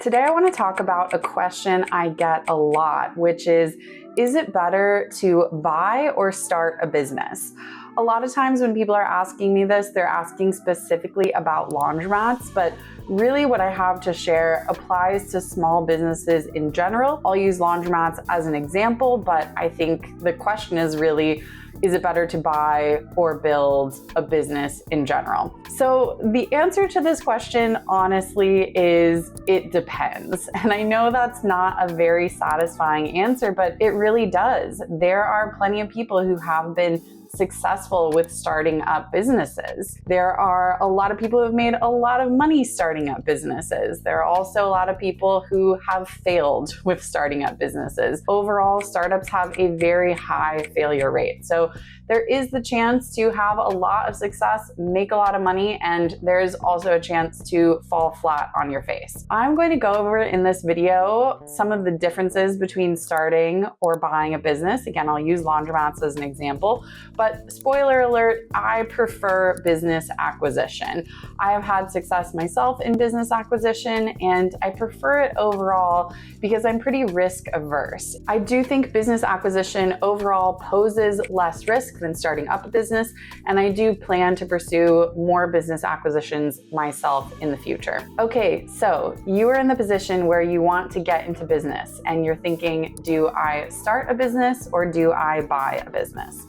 Today I want to talk about a question I get a lot, which is it better to buy or start a business? A lot of times when people are asking me this, they're asking specifically about laundromats, but really what I have to share applies to small businesses in general. I'll use laundromats as an example, but I think the question is really, is it better to buy or build a business in general? So the answer to this question, honestly, is it depends. And I know that's not a very satisfying answer, but it really does. There are plenty of people who have been successful with starting up businesses. There are a lot of people who have made a lot of money starting up businesses. There are also a lot of people who have failed with starting up businesses. Overall, startups have a very high failure rate. So there is the chance to have a lot of success, make a lot of money, and there's also a chance to fall flat on your face. I'm going to go over in this video some of the differences between starting or buying a business. Again, I'll use laundromats as an example. But spoiler alert, I prefer business acquisition. I have had success myself in business acquisition, and I prefer it overall because I'm pretty risk averse. I do think business acquisition overall poses less risk than starting up a business, and I do plan to pursue more business acquisitions myself in the future. Okay, so you are in the position where you want to get into business, and you're thinking, do I start a business or do I buy a business?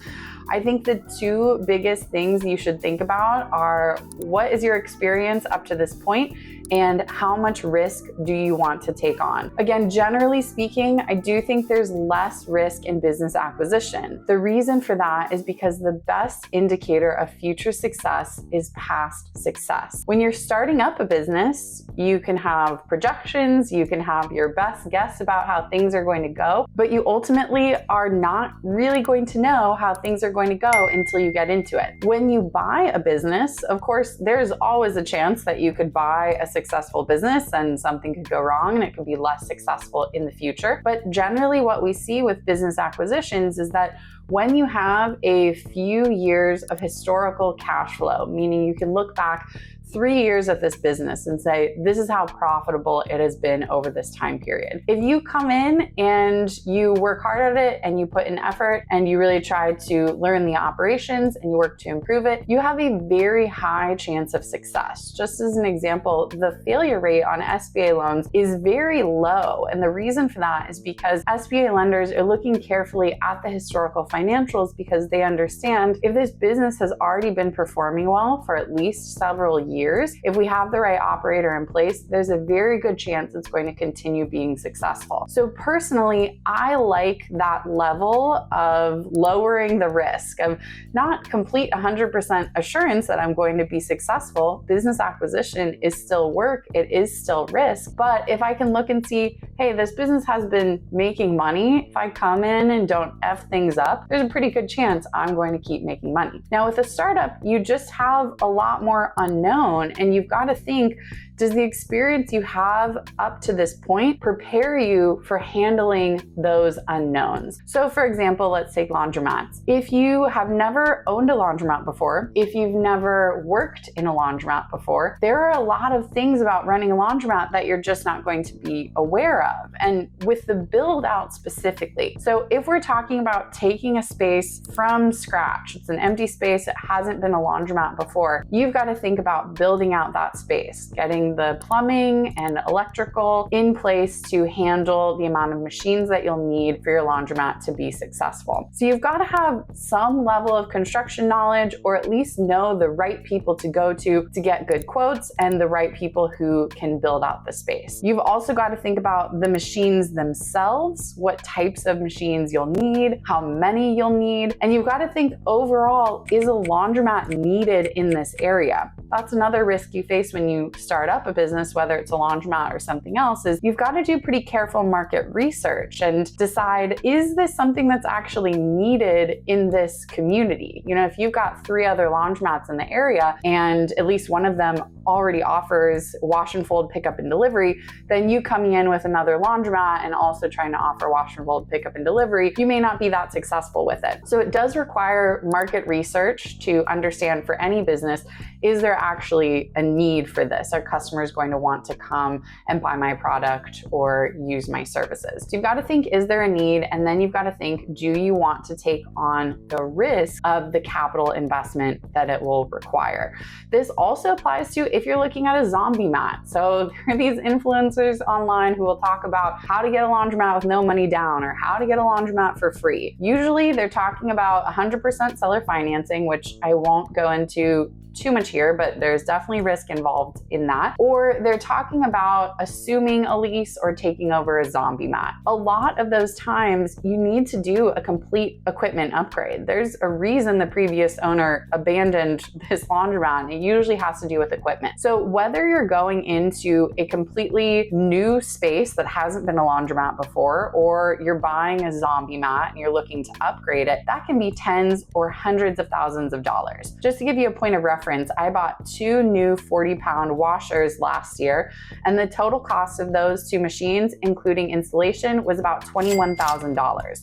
I think the two biggest things you should think about are what is your experience up to this point and how much risk do you want to take on? Again, generally speaking, I do think there's less risk in business acquisition. The reason for that is because the best indicator of future success is past success. When you're starting up a business, you can have projections, you can have your best guess about how things are going to go, but you ultimately are not really going to know how things are going to go until you get into it. When you buy a business, of course, there's always a chance that you could buy a successful business and something could go wrong and it could be less successful in the future. But generally what we see with business acquisitions is that when you have a few years of historical cash flow, meaning you can look back 3 years at this business and say, this is how profitable it has been over this time period. If you come in and you work hard at it and you put in effort and you really try to learn the operations and you work to improve it, you have a very high chance of success. Just as an example, the failure rate on SBA loans is very low. And the reason for that is because SBA lenders are looking carefully at the historical financials because they understand if this business has already been performing well for at least several years, if we have the right operator in place, there's a very good chance it's going to continue being successful. So personally, I like that level of lowering the risk of not complete 100% assurance that I'm going to be successful. Business acquisition is still work, it is still risk, but if I can look and see, hey, this business has been making money, if I come in and don't F things up, there's a pretty good chance I'm going to keep making money. Now with a startup, you just have a lot more unknown. And you've got to think, does the experience you have up to this point prepare you for handling those unknowns? So for example, let's take laundromats. If you have never owned a laundromat before, if you've never worked in a laundromat before, there are a lot of things about running a laundromat that you're just not going to be aware of. And with the build out specifically. So if we're talking about taking a space from scratch, it's an empty space, it hasn't been a laundromat before, you've got to think about building out that space, getting the plumbing and electrical in place to handle the amount of machines that you'll need for your laundromat to be successful. So you've got to have some level of construction knowledge, or at least know the right people to go to get good quotes and the right people who can build out the space. You've also got to think about the machines themselves, what types of machines you'll need, how many you'll need, and you've got to think overall, is a laundromat needed in this area? That's another risk you face when you start up a business, whether it's a laundromat or something else, is you've got to do pretty careful market research and decide, is this something that's actually needed in this community? You know, if you've got 3 other laundromats in the area and at least one of them already offers wash and fold pickup and delivery, then you coming in with another laundromat and also trying to offer wash and fold pickup and delivery, you may not be that successful with it. So it does require market research to understand for any business, is there actually a need for this? Are customers going to want to come and buy my product or use my services? So you've got to think, is there a need? And then you've got to think, do you want to take on the risk of the capital investment that it will require? This also applies to if you're looking at a zombie mat. So there are these influencers online who will talk about how to get a laundromat with no money down or how to get a laundromat for free. Usually they're talking about 100% seller financing, which I won't go into too much here, but there's definitely risk involved in that. Or they're talking about assuming a lease or taking over a zombie mat. A lot of those times you need to do a complete equipment upgrade. There's a reason the previous owner abandoned this laundromat, and it usually has to do with equipment. So whether you're going into a completely new space that hasn't been a laundromat before, or you're buying a zombie mat and you're looking to upgrade it, that can be tens or hundreds of thousands of dollars. Just to give you a point of reference, I bought 2 new 40-pound washers last year, and the total cost of those 2 machines, including installation, was about $21,000.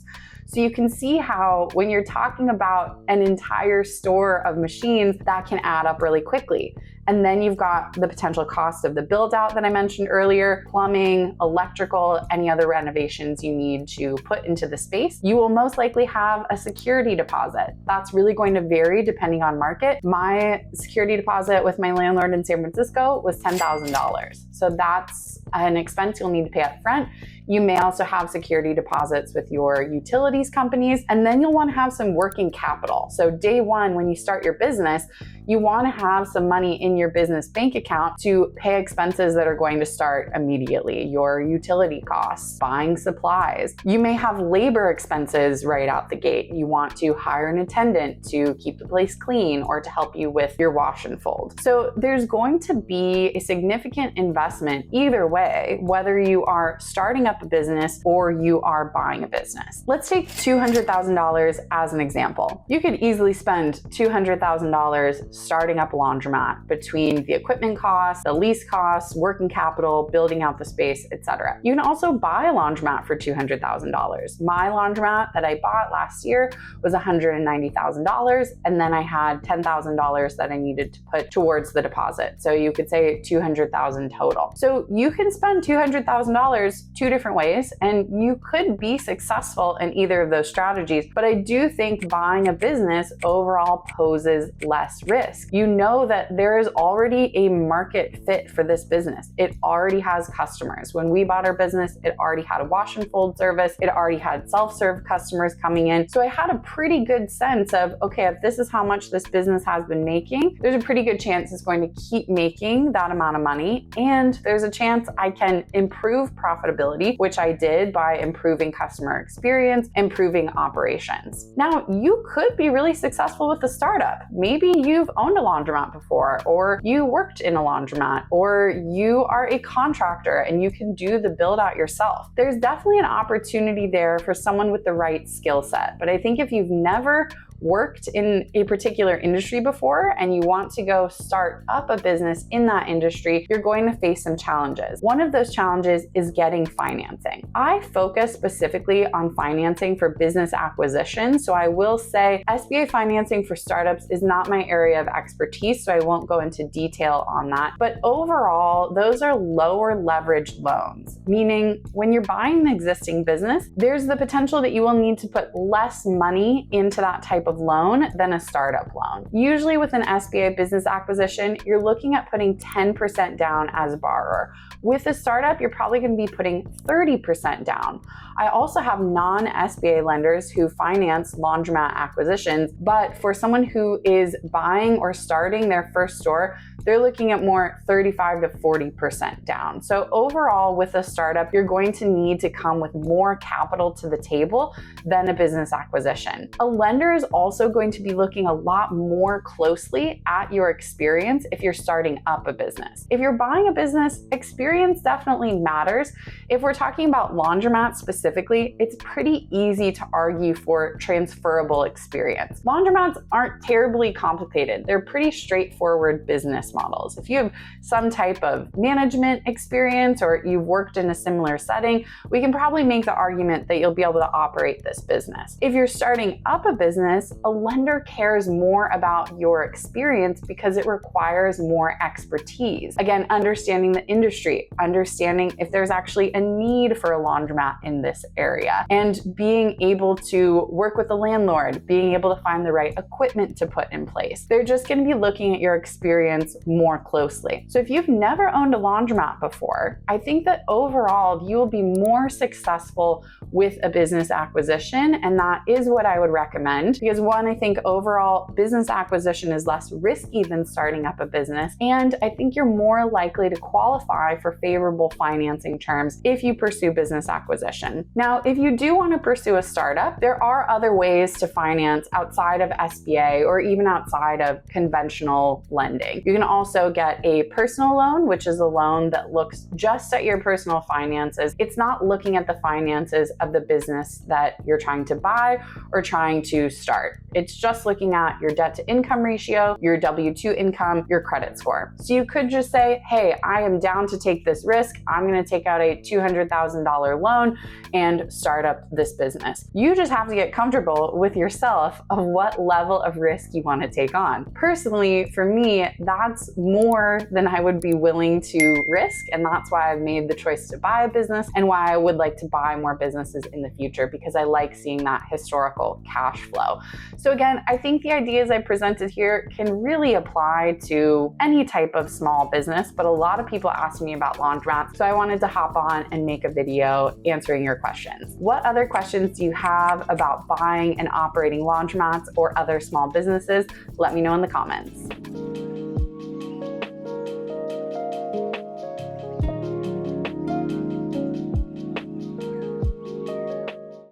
So you can see how when you're talking about an entire store of machines, that can add up really quickly. And then you've got the potential cost of the build out that I mentioned earlier, plumbing, electrical, any other renovations you need to put into the space. You will most likely have a security deposit. That's really going to vary depending on market. My security deposit with my landlord in San Francisco was $10,000. So that's an expense you'll need to pay up front. You may also have security deposits with your utilities companies, and then you'll want to have some working capital. So day one, when you start your business, you want to have some money in your business bank account to pay expenses that are going to start immediately, your utility costs, buying supplies. You may have labor expenses right out the gate. You want to hire an attendant to keep the place clean or to help you with your wash and fold. So there's going to be a significant investment either way, whether you are starting up a business or you are buying a business. Let's take $200,000 as an example. You could easily spend $200,000 starting up a laundromat between the equipment costs, the lease costs, working capital, building out the space, etc. You can also buy a laundromat for $200,000. My laundromat that I bought last year was $190,000, and then I had $10,000 that I needed to put towards the deposit. So you could say $200,000 total. So you can spend $200,000 2 different ways, and you could be successful in either of those strategies. But I do think buying a business overall poses less risk. You know that there is already a market fit for this business. It already has customers. When we bought our business, it already had a wash and fold service. It already had self-serve customers coming in. So I had a pretty good sense of, okay, if this is how much this business has been making, there's a pretty good chance it's going to keep making that amount of money. And there's a chance I can improve profitability, which I did by improving customer experience, improving operations. Now, you could be really successful with a startup. Maybe you've owned a laundromat before, or you worked in a laundromat, or you are a contractor and you can do the build out yourself. There's definitely an opportunity there for someone with the right skill set. But I think if you've never worked in a particular industry before and you want to go start up a business in that industry, you're going to face some challenges. One of those challenges is getting financing. I focus specifically on financing for business acquisition. So I will say SBA financing for startups is not my area of expertise, so I won't go into detail on that. But overall, those are lower leveraged loans, meaning when you're buying an existing business, there's the potential that you will need to put less money into that type of loan than a startup loan. Usually with an SBA business acquisition, you're looking at putting 10% down as a borrower. With a startup, you're probably going to be putting 30% down. I also have non-SBA lenders who finance laundromat acquisitions, but for someone who is buying or starting their first store, they're looking at more 35 to 40% down. So overall, with a startup, you're going to need to come with more capital to the table than a business acquisition. A lender is also going to be looking a lot more closely at your experience if you're starting up a business. If you're buying a business, experience definitely matters. If we're talking about laundromats specifically, it's pretty easy to argue for transferable experience. Laundromats aren't terribly complicated. They're pretty straightforward business models. If you have some type of management experience or you've worked in a similar setting, we can probably make the argument that you'll be able to operate this business. If you're starting up a business, business, a lender cares more about your experience because it requires more expertise. Again, understanding the industry, understanding if there's actually a need for a laundromat in this area, and being able to work with the landlord, being able to find the right equipment to put in place. They're just going to be looking at your experience more closely. So if you've never owned a laundromat before, I think that overall you will be more successful with a business acquisition, and that is what I would recommend, because one, I think overall business acquisition is less risky than starting up a business, and I think you're more likely to qualify for favorable financing terms if you pursue business acquisition. Now, if you do want to pursue a startup, there are other ways to finance outside of SBA or even outside of conventional lending. You can also get a personal loan, which is a loan that looks just at your personal finances. It's not looking at the finances of the business that you're trying to buy or trying to start. It's just looking at your debt to income ratio, your W-2 income, your credit score. So you could just say, hey, I am down to take this risk. I'm going to take out a $200,000 loan and start up this business. You just have to get comfortable with yourself of what level of risk you want to take on. Personally, for me, that's more than I would be willing to risk, and that's why I've made the choice to buy a business and why I would like to buy more businesses in the future, because I like seeing that historical cash flow. So again, I think the ideas I presented here can really apply to any type of small business, but a lot of people ask me about laundromats, so I wanted to hop on and make a video answering your questions. What other questions do you have about buying and operating laundromats or other small businesses? Let me know in the comments.